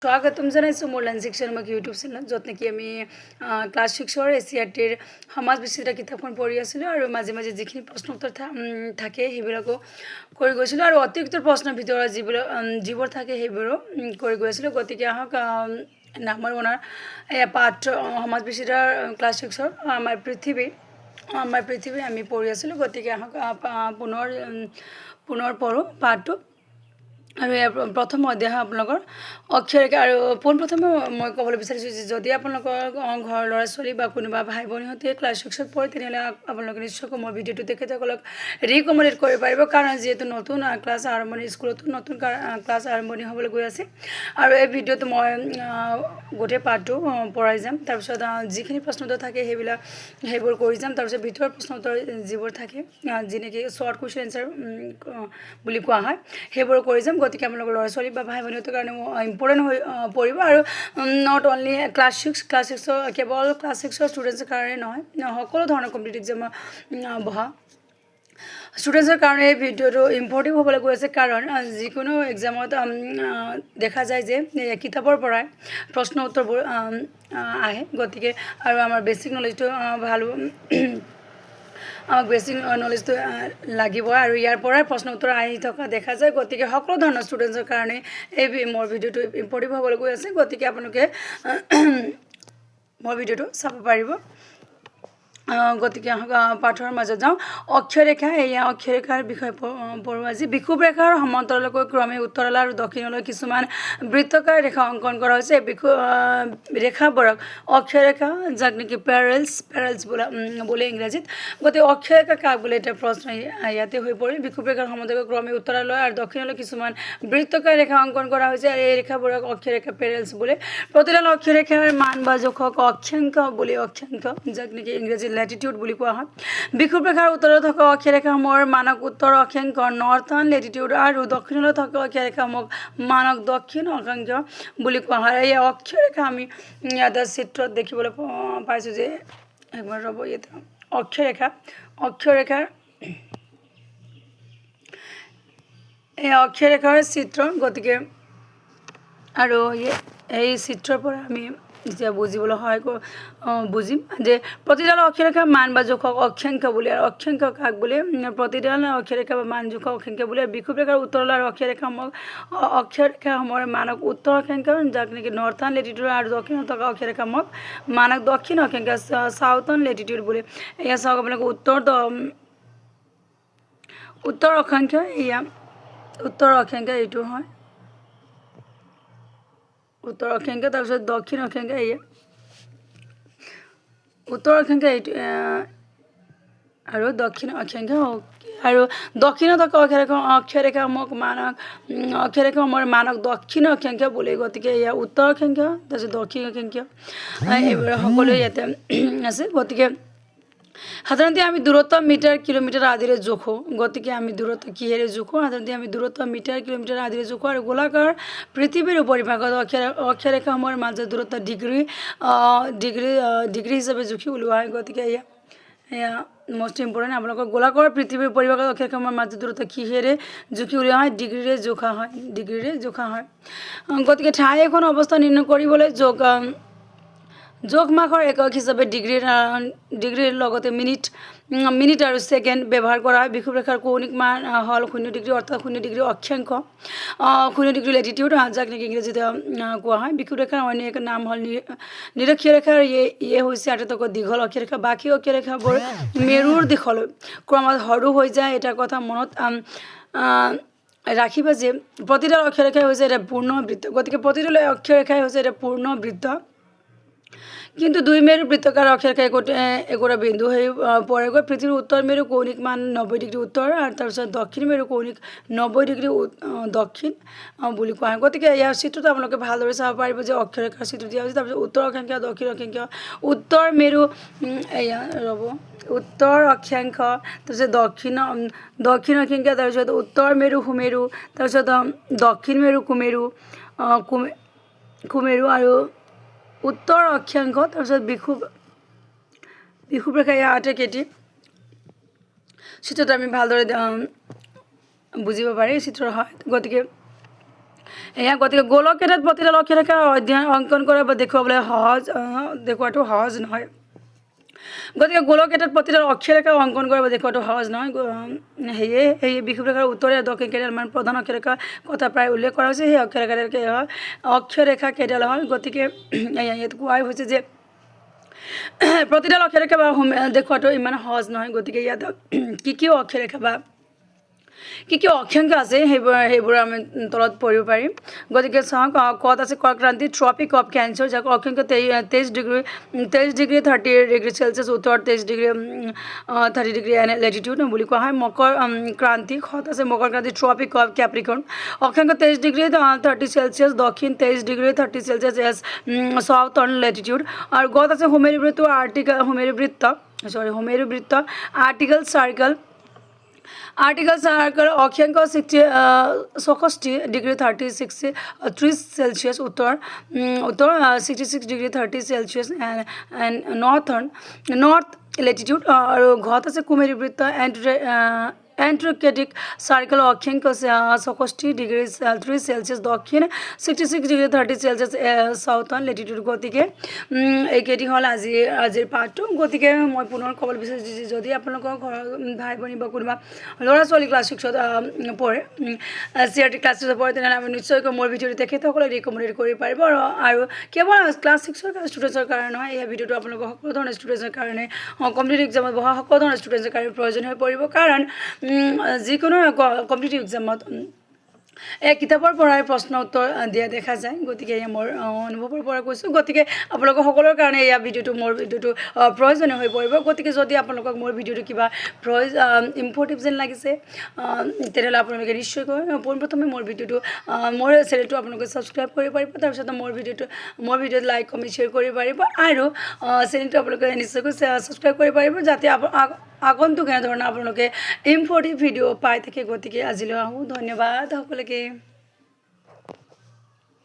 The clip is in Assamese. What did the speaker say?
স্বাগতম জনাইছোঁ মোৰ লাৰ্ণ ছেকশ্যন মোক ইউটিউব চেনেলত, য'ত নেকি আমি ক্লাছ 6ৰ এছিআৰটিৰ সমাজ বিচিত্ৰ কিতাপখন পঢ়ি আছিলোঁ আৰু মাজে মাজে যিখিনি প্ৰশ্ন উত্তৰ থাকে সেইবিলাকো কৰি গৈছিলোঁ আৰু অতিৰিক্ত প্ৰশ্নৰ ভিতৰত যিবোৰ থাকে সেইবোৰো কৰি গৈ আছিলোঁ। গতিকে আহক নামৰ ওনাৰ পাঠ সমাজ বিচিত্ৰৰ ক্লাছ 6ৰ আমাৰ পৃথিৱী আমি পঢ়ি আছিলোঁ। গতিকে আহক পুনৰ পঢ়োঁ পাঠটো। আৰু ইয়াৰ প্ৰথম অধ্যায় আপোনালোকৰ অক্ষৰেখা। আৰু পোনপ্ৰথমে মই ক'বলৈ বিচাৰিছোঁ যে যদি আপোনালোকৰ ঘৰৰ ল'ৰা ছোৱালী বা কোনোবা ভাই ভনীহঁতে ক্লাছ 6ত পঢ়ে, তেনেহ'লে আপোনালোকে নিশ্চয়কৈ মোৰ ভিডিঅ'টো তেখেতসকলক ৰিকমেণ্ডেড কৰিব পাৰিব, কাৰণ যিহেতু নতুন ক্লাছ আৰম্ভণি, স্কুলতো নতুন ক্লাছ আৰম্ভণি হ'বলৈ গৈ আছে। আৰু এই ভিডিঅ'টো মই গোটেই পাঠটো পঢ়াই যাম। তাৰপিছত যিখিনি প্ৰশ্ন উত্তৰ থাকে সেইবোৰ কৰি যাম। তাৰপিছত ভিতৰৰ প্ৰশ্ন উত্তৰ যিবোৰ থাকে, যি নেকি শ্বৰ্ট কুৱেশ্যন এনচাৰ বুলি কোৱা হয়, সেইবোৰ কৰি যাম। গতিকে আপোনালোকৰ ল'ৰা ছোৱালী বা ভাই ভনীহঁতৰ কাৰণে ইম্পৰ্টেণ্ট হৈ পৰিব। আৰু নট অনলি ক্লাছ 6ৰ কেৱল ক্লাছ 6ৰ ষ্টুডেণ্টছৰ কাৰণে নহয়, সকলো ধৰণৰ কম্পিটিটিভ এক্সাম বহা ষ্টুডেণ্টছৰ কাৰণে এই ভিডিঅ'টো ইম্পৰ্টেণ্ট হ'বলৈ গৈ আছে। কাৰণ যিকোনো এক্সামত দেখা যায় যে কিতাপৰ পৰাই প্ৰশ্ন উত্তৰবোৰ আহে। গতিকে আৰু আমাৰ বেছিক নলেজটো ভাল আমাক বেছিক নলেজটো লাগিব, আৰু ইয়াৰ পৰাই প্ৰশ্ন উত্তৰ আহি থকা দেখা যায়। গতিকে সকলো ধৰণৰ ষ্টুডেণ্টছৰ কাৰণে এই মোৰ ভিডিঅ'টো ইম্পৰ্টেণ্ট হ'বলৈ গৈ আছে। গতিকে আপোনালোকে মোৰ ভিডিঅ'টো চাব পাৰিব। গতিকে পাঠৰ মাজত যাওঁ। অক্ষৰেখা, এয়া অক্ষৰেখাৰ বিষয়ে পঢ়োঁ আজি। বিষুৱ ৰেখাৰ সমান্তৰালকৈ ক্ৰমে উত্তৰলৈ আৰু দক্ষিণলৈ কিছুমান বৃত্তাকাৰ ৰেখা অংকন কৰা হৈছে। ৰেখাবোৰক অক্ষৰেখা, যাক নেকি পেৰেলছ বোলে ইংৰাজীত। গতিকে অক্ষৰেখা কাক বোলে, এটা প্ৰশ্ন ইয়াতে হৈ পৰিল। বিষুৱ ৰেখাৰ সমান্তৰালকৈ ক্ৰমে উত্তৰলৈ আৰু দক্ষিণলৈ কিছুমান বৃত্তাকাৰ ৰেখা অংকন কৰা হৈছে, আৰু এই ৰেখাবোৰক অক্ষৰেখা পেৰেলছ বোলে। প্ৰতিডাল অক্ষৰেখাৰ মান বা জোখক অক্ষাংশ, যাক নেকি ইংৰাজীত লেটিটিউড বুলি কোৱা হয়। বিষুৱ ৰেখাৰ উত্তৰত থকা অক্ষৰেখাসমূহৰ মানক উত্তৰ অক্ষাংশ নৰ্থাৰ্ণ লেটিটিউড, আৰু দক্ষিণলৈ থকা অক্ষৰেখাসমূহক মানক দক্ষিণ অক্ষাংশ বুলি কোৱা হয়। এই অক্ষৰেখা আমি ইয়াতে চিত্ৰত দেখিবলৈ পাইছোঁ যে, একবাৰ ৰ'ব, ইয়াতে অক্ষৰেখাৰ এই অক্ষৰেখাৰ চিত্ৰ। গতিকে আৰু এই চিত্ৰৰ পৰা আমি যেতিয়া বুজিবলৈ বুজিম যে প্ৰতিডাল অক্ষৰেখাৰ মান বা জোখক অক্ষাংশ বুলি, আৰু অক্ষাংশ কাক বোলে, প্ৰতিডাল অক্ষৰেখা বা মান জোখক অক্ষাংশ বোলে। বিষুৱ ৰেখাৰ উত্তৰলৈ আৰু অক্ষৰেখাসমূহৰ মানক উত্তৰ অক্ষাংশ, যাক নেকি নৰ্থাৰ্ণ লেটিটিউড, আৰু দক্ষিণত থকা অক্ষৰেখাসমূহক মানক দক্ষিণ অক্ষাংশ, চাউথাৰ্ণ লেটিটিউড বোলে। এয়া চাওক আপোনালোকে উত্তৰ অক্ষাংশ, এয়া উত্তৰ অক্ষাংশ এইটো হয় উত্তৰ অক্ষাংশ। তাৰপিছত দক্ষিণ অক্ষাংশ, এয়া উত্তৰ অক্ষাংশ এইটো, আৰু দক্ষিণ অক্ষাংশ। আৰু দক্ষিণত থকা অক্ষৰেখাসমূহক মানক দক্ষিণ অক্ষাংশ বোলে। গতিকে এয়া উত্তৰ অক্ষাংশ, তাৰপিছত দক্ষিণ অক্ষাংশ, এইবোৰ সকলো ইয়াতে আছে। গতিকে সাধাৰণতে আমি দূৰত্ব মিটাৰ কিলোমিটাৰ আদিৰে জোখোঁ। গতিকে আমি দূৰত্ব কিহেৰে জোখোঁ? সাধাৰণতে আমি দূৰত্ব মিটাৰ কিলোমিটাৰ আদিৰে জোখোঁ। আৰু গোলাকাৰ পৃথিৱীৰ উপৰিভাগত অক্ষৰেখাসমূহৰ মাজত দূৰত্ব ডিগ্ৰী হিচাপে জুখি উলিওৱা হয়। গতিকে এয়া মষ্ট ইম্পৰ্টেণ্ট। আপোনালোকৰ গোলাকাৰ পৃথিৱীৰ উপৰিভাগত অক্ষৰেখাসমূহৰ মাজত দূৰত্ব কিহেৰে জুখি উলিওৱা হয়? ডিগ্ৰীৰে জোখা হয়। গতিকে ঠাই এখন অৱস্থা নিৰ্ণয় কৰিবলৈ জোখ মাখৰ একক হিচাপে ডিগ্ৰীৰ লগতে মিনিট আৰু ছেকেণ্ড ব্যৱহাৰ কৰা হয়। বিষুৱ ৰেখাৰ কৌণিক মান হ'ল 0 ডিগ্ৰী, অৰ্থাৎ 0 ডিগ্ৰী অক্ষাংশ, 0 ডিগ্ৰী লেটিটিউড, যাক নেকি ইংৰাজীতে কোৱা হয়। বিষুৱ ৰেখাৰ অন্য এক নাম হ'ল নিৰক্ষীয় ৰেখা, আৰু ইয়ে হৈছে আটাইতকৈ দীঘল অক্ষৰেখা। বাকী অক্ষৰেখাবোৰ মেৰুৰ দিশলৈ ক্ৰমাৎ সৰু হৈ যায়। এটা কথা মনত ৰাখিবা যে প্ৰতিডাল অক্ষৰেখাই হৈছে এটা পূৰ্ণ বৃত্ত। গতিকে প্ৰতিডাল অক্ষৰেখাই হৈছে এটা পূৰ্ণ বৃত্ত, কিন্তু দুই মেৰু বৃত্তাকাৰ অক্ষৰেখা একোটা বিন্দু হৈ পৰেগৈ। পৃথিৱীৰ উত্তৰ মেৰু কৌণিক মান 90 ডিগ্ৰী উত্তৰ, আৰু তাৰপিছত দক্ষিণ মেৰু কৌণিক 90 ডিগ্ৰী দক্ষিণ বুলি কোৱা হয়। গতিকে ইয়াৰ চিত্ৰটো আপোনালোকে ভালদৰে চাব পাৰিব যে অক্ষৰেখাৰ চিত্ৰ দিয়া হৈছে। তাৰপিছত উত্তৰ অক্ষাংশ, দক্ষিণ অক্ষাংশ, উত্তৰ মেৰু, উত্তৰ অক্ষাংশ, তাৰপিছত দক্ষিণ অক্ষাংশ, তাৰপিছত উত্তৰ মেৰু সুমেৰু, তাৰপিছত দক্ষিণ মেৰু কুমেৰু, আৰু উত্তৰ অক্ষাংশ, তাৰপিছত বিষুৱ ৰেখা। ইয়াৰ আটাইকেইটি চিত্ৰটো আমি ভালদৰে বুজিব পাৰি চিত্ৰৰ হয়। গতিকে এয়া গতিকে গোলক এটাত প্ৰতিডাল অক্ষৰেখা অধ্যয়ন অংকন কৰা বা দেখুৱাবলৈ দেখুৱাটো সহজ নহয় গতিকে গোলক এটাত প্ৰতিডাল অক্ষৰেখা অংকন কৰা বা দেখুৱাটো সহজ নহয় সেয়ে এই বিষুৱৰেখাৰ উত্তৰে দক্ষিণ কেইডালমান প্ৰধান অক্ষৰেখা কথা প্ৰায় উল্লেখ কৰা হৈছে সেই অক্ষৰেখা কেইডাল হয় গতিকে ইয়াত কোৱাই হৈছে যে প্ৰতিডাল অক্ষৰেখা বা দেখুৱাটো ইমান সহজ নহয় গতিকে ইয়াত কি অক্ষৰেখা বা কি অক্ষাংশ আছে সেইবোৰ আমি তলত পঢ়িব পাৰিম গতিকে চাওক কত আছে কৰ্কক্ৰান্তি ট্ৰপিক অফ ক্যান্সাৰ যাক অক্ষাংশ 23 ডিগ্ৰী 30 সেলসিয়াছ উত্তৰ 23 ডিগ্ৰী 30 ডিগ্ৰী এন লেটিটিউড বুলি কোৱা হয় মকৰ ক্ৰান্তি কত আছে মকৰ ক্ৰান্তি ট্ৰপিক অফ ক্যাপ্ৰিকৰ্ন অক্ষাংশ 23 ডিগ্ৰী 30 সেলসিয়াছ দক্ষিণ 23 ডিগ্ৰী 30 সেলসিয়াছ এছ সাউথাৰ্ণ লেটিটিউড আৰু গত আছে হোমেৰু বৃত্ত আৰ্টিকেল সাৰ্কেল অক্ষাংশ 64 ডিগ্ৰী 30 সেলসিয়াছ উত্তৰ 66 ডিগ্ৰী 30 সেলসিয়াছ এণ্ড নৰ্থ লেটিটিউড আৰু ঘত আছে কুমেৰু বৃত্ত এন্ট্ৰোকেটিক সাৰ্কেল অক্ষাংশ 64 ডিগ্ৰী 30 সেলসিয়াছ দক্ষিণ 66 ডিগ্ৰী 30 সেলসিয়াছ সাউথাৰ্ণ লেটিটিউড গতিকে এইকেইটি হ'ল আজিৰ পাঠটো গতিকে মই পুনৰ ক'বলৈ বিচাৰিছোঁ যে যদি আপোনালোকৰ ঘৰৰ ভাই ভনী বা কোনোবা ল'ৰা ছোৱালী ক্লাছ 6ত পঢ়ে CRT ক্লাছ 6ত পঢ়ে তেনেহ'লে আমি নিশ্চয়কৈ মোৰ ভিডিঅ'টো তেখেতসকলে ৰিকমেণ্ড কৰিব পাৰিব আৰু কেৱল ক্লাছ 6ৰ ষ্টুডেণ্টছৰ কাৰণে নহয় এই ভিডিঅ'টো আপোনালোকৰ সকলো ধৰণৰ ষ্টুডেণ্টছৰ কাৰণে কম্পিটিটিভ এক্সামত বহা সকলো ধৰণৰ ষ্টুডেণ্টছৰ কাৰণে প্ৰয়োজন হৈ পৰিব কাৰণ যিকোনো কম্পিটিটিভ এক্সামত এই কিতাপৰ পৰাই প্ৰশ্ন উত্তৰ দিয়া দেখা যায় গতিকে এয়া মোৰ অনুভৱৰ পৰা কৈছোঁ গতিকে আপোনালোকৰ সকলোৰ কাৰণে এয়া মোৰ ভিডিঅ'টো প্ৰয়োজনীয় হৈ পৰিব গতিকে যদি আপোনালোকক মোৰ ভিডিঅ'টো কিবা ইম্পৰ্টেণ্ট যেন লাগিছে তেনেহ'লে আপোনালোকে নিশ্চয়কৈ পোনপ্ৰথমে মোৰ ভিডিঅ'টো মোৰ চেনেলটো আপোনালোকে ছাবস্ক্ৰাইব কৰিব পাৰিব তাৰপিছত মোৰ ভিডিঅ'ত লাইক কমেণ্ট শ্বেয়াৰ কৰিব পাৰিব আৰু চেনেলটো আপোনালোকে নিশ্চয়কৈ ছাবস্ক্ৰাইব কৰিব পাৰিব যাতে আগন্তুক এনেধৰণৰ আপোনালোকে ইম্পৰ্টেণ্ট ভিডিঅ' পাই থাকে গতিকে আজিলৈ আহোঁ ধন্যবাদ সকলোকে